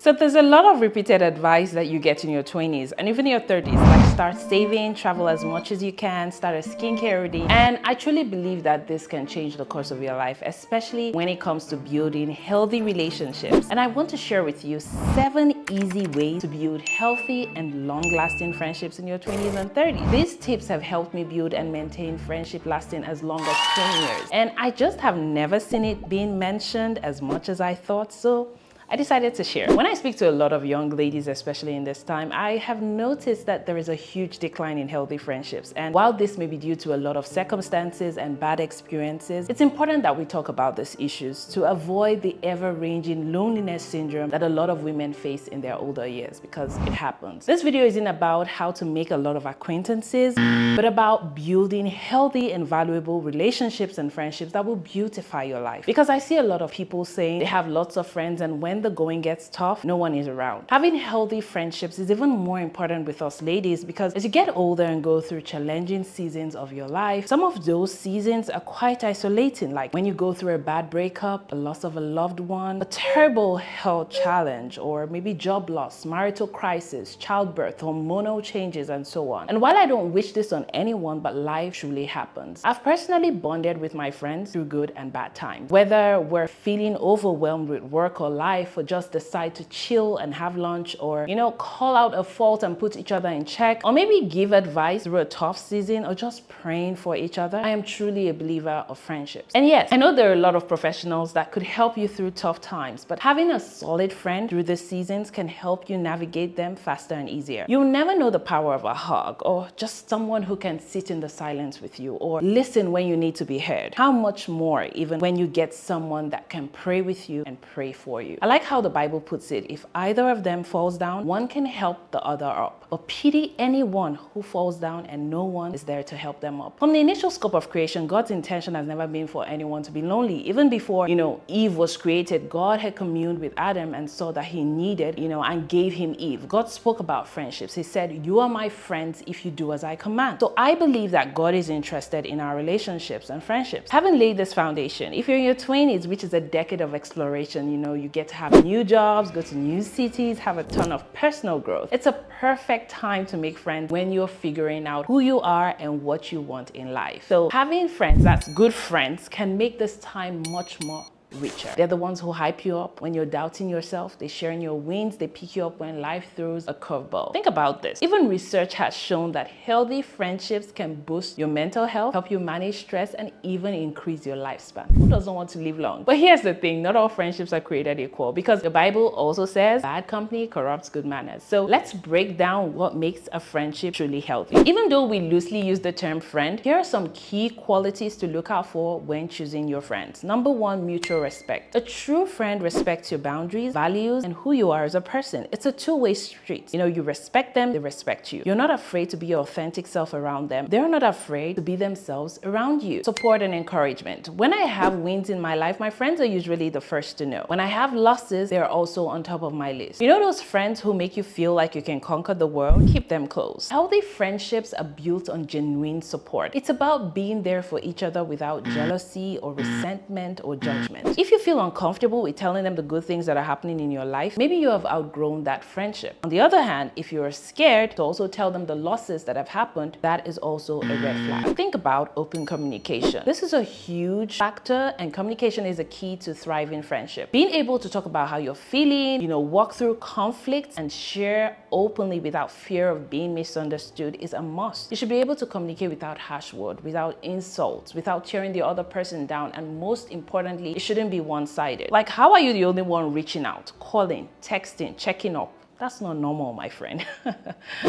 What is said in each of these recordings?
So there's a lot of repeated advice that you get in your 20s and even your 30s, like start saving, travel as much as you can, start a skincare routine. And I truly believe that this can change the course of your life, especially when it comes to building healthy relationships. And I want to share with you 7 easy ways to build healthy and long-lasting friendships in your 20s and 30s. These tips have helped me build and maintain friendship lasting as long as 20 years. And I just have never seen it being mentioned as much as I thought, so I decided to share. When I speak to a lot of young ladies, especially in this time, I have noticed that there is a huge decline in healthy friendships. And while this may be due to a lot of circumstances and bad experiences, it's important that we talk about these issues to avoid the ever-ranging loneliness syndrome that a lot of women face in their older years, because it happens. This video isn't about how to make a lot of acquaintances, but about building healthy and valuable relationships and friendships that will beautify your life. Because I see a lot of people saying they have lots of friends, and when the going gets tough, no one is around. Having healthy friendships is even more important with us ladies, because as you get older and go through challenging seasons of your life, some of those seasons are quite isolating, like when you go through a bad breakup, a loss of a loved one, a terrible health challenge, or maybe job loss, marital crisis, childbirth, hormonal changes, and so on. And while I don't wish this on anyone, but life truly happens. I've personally bonded with my friends through good and bad times. Whether we're feeling overwhelmed with work or life, or just decide to chill and have lunch, or call out a fault and put each other in check, or maybe give advice through a tough season, or just praying for each other, I am truly a believer of friendships. And yes, I know there are a lot of professionals that could help you through tough times, but having a solid friend through the seasons can help you navigate them faster and easier. You'll never know the power of a hug, or just someone who can sit in the silence with you, or listen when you need to be heard. How much more even when you get someone that can pray with you and pray for you. I like how the Bible puts it: if either of them falls down, one can help the other up. But pity anyone who falls down and no one is there to help them up. From the initial scope of creation, God's intention has never been for anyone to be lonely. Even before, Eve was created, God had communed with Adam and saw that he needed, and gave him Eve. God spoke about friendships. He said, "You are my friends if you do as I command." So I believe that God is interested in our relationships and friendships. Having laid this foundation, if you're in your 20s, which is a decade of exploration, you get to have new jobs, go to new cities, have a ton of personal growth. It's a perfect time to make friends when you're figuring out who you are and what you want in life. So having friends that's good friends can make this time much more richer. They're the ones who hype you up when you're doubting yourself. They share in your wins. They pick you up when life throws a curveball. Think about this. Even research has shown that healthy friendships can boost your mental health, help you manage stress, and even increase your lifespan. Who doesn't want to live long? But here's the thing, not all friendships are created equal, because the Bible also says bad company corrupts good manners. So let's break down what makes a friendship truly healthy. Even though we loosely use the term friend, here are some key qualities to look out for when choosing your friends. Number 1, mutual respect. A true friend respects your boundaries, values, and who you are as a person. It's a two-way street. You respect them, they respect you. You're not afraid to be your authentic self around them. They're not afraid to be themselves around you. Support and encouragement. When I have wins in my life, my friends are usually the first to know. When I have losses, they're also on top of my list. Those friends who make you feel like you can conquer the world? Keep them close. Healthy friendships are built on genuine support. It's about being there for each other without jealousy or resentment or judgment. If you feel uncomfortable with telling them the good things that are happening in your life, maybe you have outgrown that friendship. On the other hand, if you're scared to also tell them the losses that have happened, that is also a red flag. Think about open communication. This is a huge factor, and communication is a key to thriving friendship. Being able to talk about how you're feeling, walk through conflicts and share openly without fear of being misunderstood is a must. You should be able to communicate without harsh words, without insults, without tearing the other person down, and most importantly, it shouldn't be one-sided. Like, how are you the only one reaching out, calling, texting, checking up? That's not normal, my friend.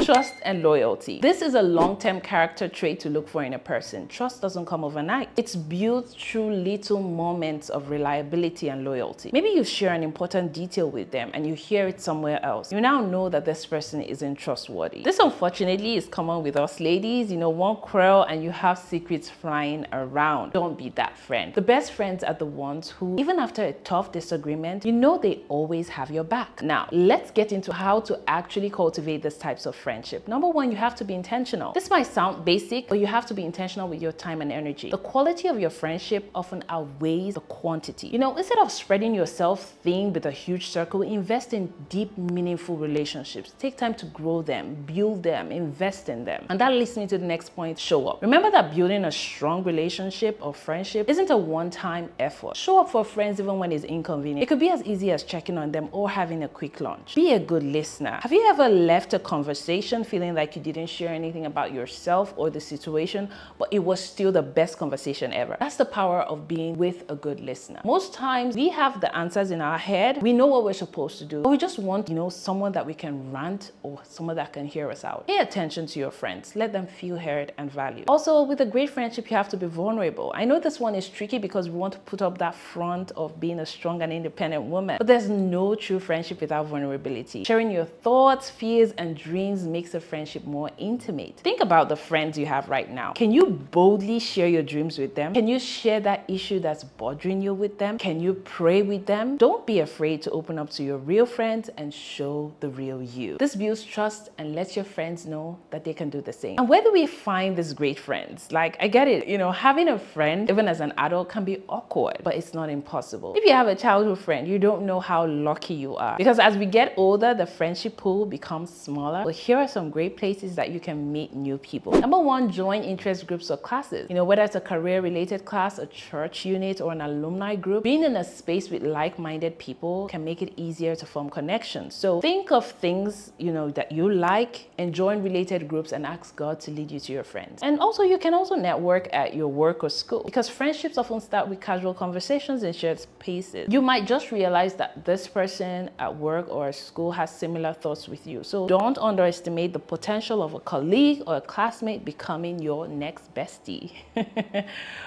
Trust and loyalty. This is a long-term character trait to look for in a person. Trust doesn't come overnight. It's built through little moments of reliability and loyalty. Maybe you share an important detail with them and you hear it somewhere else. You now know that this person isn't trustworthy. This, unfortunately, is common with us ladies. One quarrel and you have secrets flying around. Don't be that friend. The best friends are the ones who, even after a tough disagreement, they always have your back. Now, let's get into how to actually cultivate these types of friendship. Number one, you have to be intentional. This might sound basic, but you have to be intentional with your time and energy. The quality of your friendship often outweighs the quantity. You know, instead of spreading yourself thin with a huge circle, invest in deep, meaningful relationships. Take time to grow them, build them, invest in them. And that leads me to the next point: show up. Remember that building a strong relationship or friendship isn't a one-time effort. Show up for friends even when it's inconvenient. It could be as easy as checking on them or having a quick lunch. Be a good listener. Have you ever left a conversation feeling like you didn't share anything about yourself or the situation, but it was still the best conversation ever? That's the power of being with a good listener. Most times we have the answers in our head. We know what we're supposed to do, but we just want, someone that we can rant or someone that can hear us out. Pay attention to your friends. Let them feel heard and valued. Also, with a great friendship, you have to be vulnerable. I know this one is tricky because we want to put up that front of being a strong and independent woman, but there's no true friendship without vulnerability. Sharing your thoughts, fears, and dreams makes a friendship more intimate. Think about the friends you have right now. Can you boldly share your dreams with them? Can you share that issue that's bothering you with them? Can you pray with them? Don't be afraid to open up to your real friends and show the real you. This builds trust and lets your friends know that they can do the same. And where do we find these great friends? Like, I get it, having a friend, even as an adult, can be awkward, but it's not impossible. If you have a childhood friend, you don't know how lucky you are. Because as we get older, the friendship pool becomes smaller. But here are some great places that you can meet new people. Number one, join interest groups or classes. Whether it's a career-related class, a church unit, or an alumni group, being in a space with like-minded people can make it easier to form connections. So think of things, that you like and join related groups and ask God to lead you to your friends. And also, you can also network at your work or school, because friendships often start with casual conversations and shared spaces. You might just realize that this person at work or at school has similar thoughts with you. So don't underestimate the potential of a colleague or a classmate becoming your next bestie.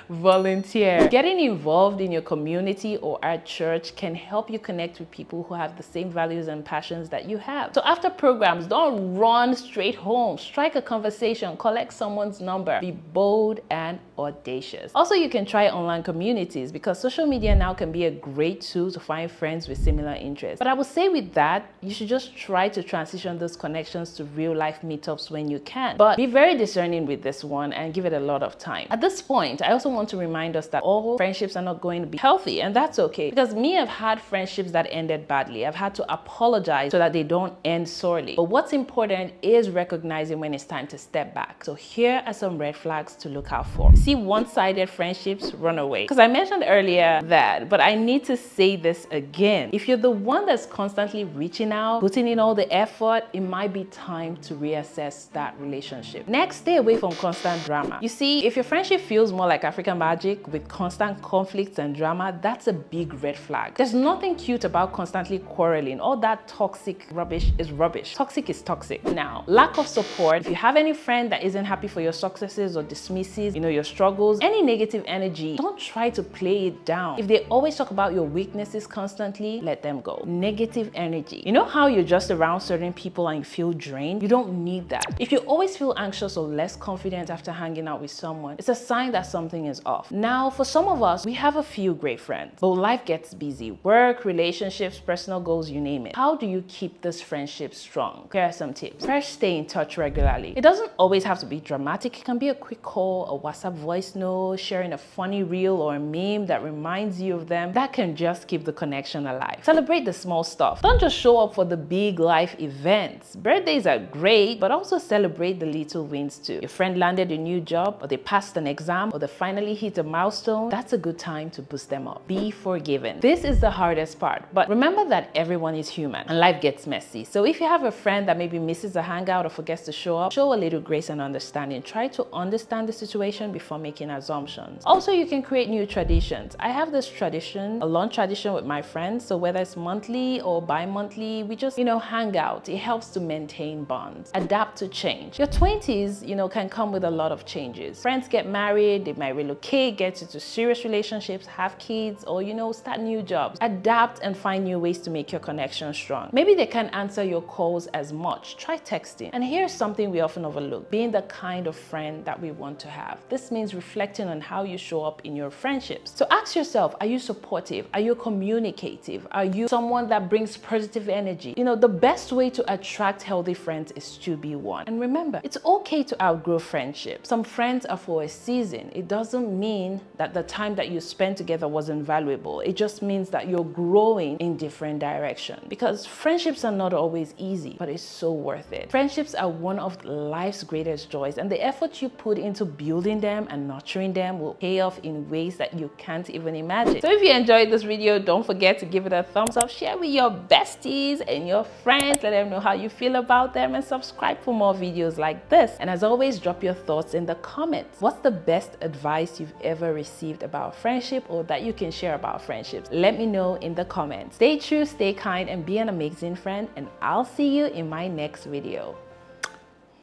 Volunteer. Getting involved in your community or at church can help you connect with people who have the same values and passions that you have. So after programs, don't run straight home. Strike a conversation, collect someone's number, be bold and audacious. Also, you can try online communities, because social media now can be a great tool to find friends with similar interests. But I would say with that, you should just try to transition those connections to real life meetups when you can. But be very discerning with this one and give it a lot of time. At this point, I also want to remind us that all friendships are not going to be healthy, and that's okay. Because I've had friendships that ended badly. I've had to apologize so that they don't end sorely. But what's important is recognizing when it's time to step back. So here are some red flags to look out for. See one-sided friendships, run away. Because I mentioned earlier that, but I need to say this again. If you're the one that's constantly reaching out, putting in all the effort, it might be time to reassess that relationship. Next, stay away from constant drama. You see, if your friendship feels more like African magic with constant conflicts and drama, that's a big red flag. There's nothing cute about constantly quarreling. All that toxic rubbish is rubbish. Toxic is toxic. Now, lack of support. If you have any friend that isn't happy for your successes or dismisses, your struggles, any negative energy, don't try to play it down. If they always talk about your weaknesses constantly, let them go. Negative energy. You know how you're just around certain people and you feel drained? You don't need that. If you always feel anxious or less confident after hanging out with someone, it's a sign that something is off. Now, for some of us, we have a few great friends, but life gets busy. Work, relationships, personal goals, you name it. How do you keep this friendship strong? Here are some tips. First, stay in touch regularly. It doesn't always have to be dramatic. It can be a quick call, a WhatsApp voice note, sharing a funny reel or a meme that reminds you of them. That can just keep the connection alive. Celebrate the small stuff. Don't just show up for the big life events. Birthdays are great, but also celebrate the little wins too. Your friend landed a new job, or they passed an exam, or they finally hit a milestone. That's a good time to boost them up. Be forgiving. This is the hardest part, but remember that everyone is human and life gets messy. So if you have a friend that maybe misses a hangout or forgets to show up, show a little grace and understanding. Try to understand the situation before making assumptions. Also, you can create new traditions. I have this tradition, a lunch tradition with my friends. So whether it's monthly or bi-monthly, we just, hang out. It helps to maintain bonds. Adapt to change. Your 20s, can come with a lot of changes. Friends get married, they might relocate, get into serious relationships, have kids, or, start new jobs. Adapt and find new ways to make your connection strong. Maybe they can't answer your calls as much. Try texting. And here's something we often overlook: being the kind of friend that we want to have. This means reflecting on how you show up in your friendships. So ask yourself, are you supportive? Are you communicative? Are you someone that brings positive energy? You know, the best way to attract healthy friends is to be one. And remember, it's okay to outgrow friendship. Some friends are for a season. It doesn't mean that the time that you spent together wasn't valuable. It just means that you're growing in different directions. Because friendships are not always easy, but it's so worth it. Friendships are one of life's greatest joys, and the effort you put into building them and nurturing them will pay off in ways that you can't even imagine. So if you enjoyed this video, don't forget to give it a thumbs up, share with your besties and your friends, let them know how you feel about them, and subscribe for more videos like this. And as always, drop your thoughts in the comments. What's the best advice you've ever received about friendship, or that you can share about friendships? Let me know in the comments. Stay true, stay kind, and be an amazing friend, and I'll see you in my next video.